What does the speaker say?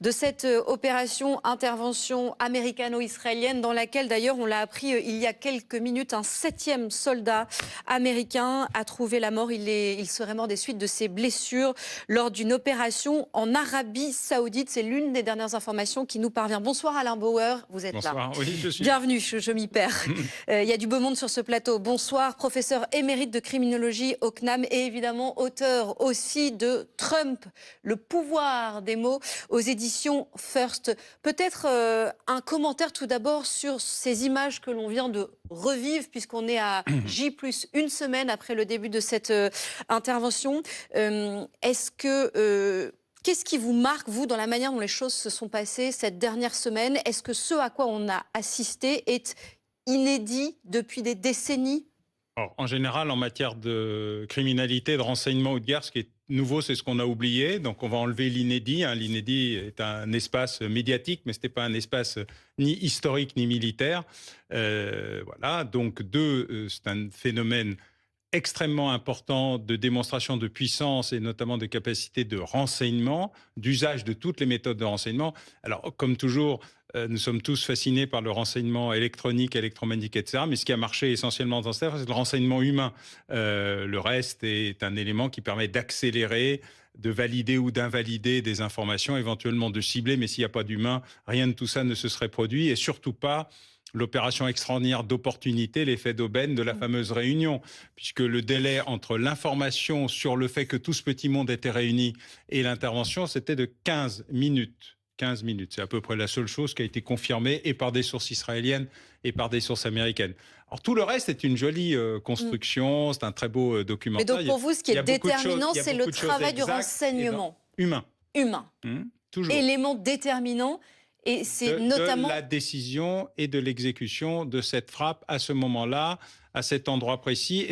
de cette opération intervention américano-israélienne dans laquelle d'ailleurs on l'a appris il y a quelques minutes, un 7e soldat américain a trouvé la mort. Il serait mort des suites de ses blessures lors d'une opération en Arabie Saoudite. C'est l'une des dernières informations qui nous parvient. Bonsoir Alain Bauer, vous êtes là. Bonsoir, oui, je suis. Bienvenue, je m'y perds. Il y a du beau monde sur ce plateau. Bonsoir, professeur émérite de criminologie au CNAM et évidemment auteur aussi de Trump, le pouvoir des mots aux éditions First. Peut-être un commentaire tout d'abord sur ces images que l'on vient de revivre puisqu'on est à J plus une semaine après le début de cette intervention. Qu'est-ce qui vous marque, vous, dans la manière dont les choses se sont passées cette dernière semaine? Est-ce que ce à quoi on a assisté est inédit depuis des décennies? Alors, en général, en matière de criminalité, de renseignement ou de guerre, ce qui est nouveau, c'est ce qu'on a oublié. Donc, on va enlever l'inédit. L'inédit est un espace médiatique, mais ce n'était pas un espace ni historique ni militaire. Voilà. Donc, c'est un phénomène extrêmement important de démonstration de puissance et notamment de capacité de renseignement, d'usage de toutes les méthodes de renseignement. Alors, comme toujours, nous sommes tous fascinés par le renseignement électronique, électromagnétique, etc. Mais ce qui a marché essentiellement dans cette affaire, c'est le renseignement humain. Le reste est un élément qui permet d'accélérer, de valider ou d'invalider des informations, éventuellement de cibler. Mais s'il n'y a pas d'humain, rien de tout ça ne se serait produit et surtout pas l'opération extraordinaire d'opportunité, l'effet d'aubaine de la fameuse réunion, puisque le délai entre l'information sur le fait que tout ce petit monde était réuni et l'intervention, c'était de 15 minutes. 15 minutes, c'est à peu près la seule chose qui a été confirmée et par des sources israéliennes et par des sources américaines. Alors tout le reste est une jolie construction, c'est un très beau documentaire. Mais donc pour vous, ce qui est déterminant, c'est le travail du renseignement humain. Humain. Toujours. Élément déterminant. Et c'est notamment de la décision et de l'exécution de cette frappe à ce moment-là, à cet endroit précis.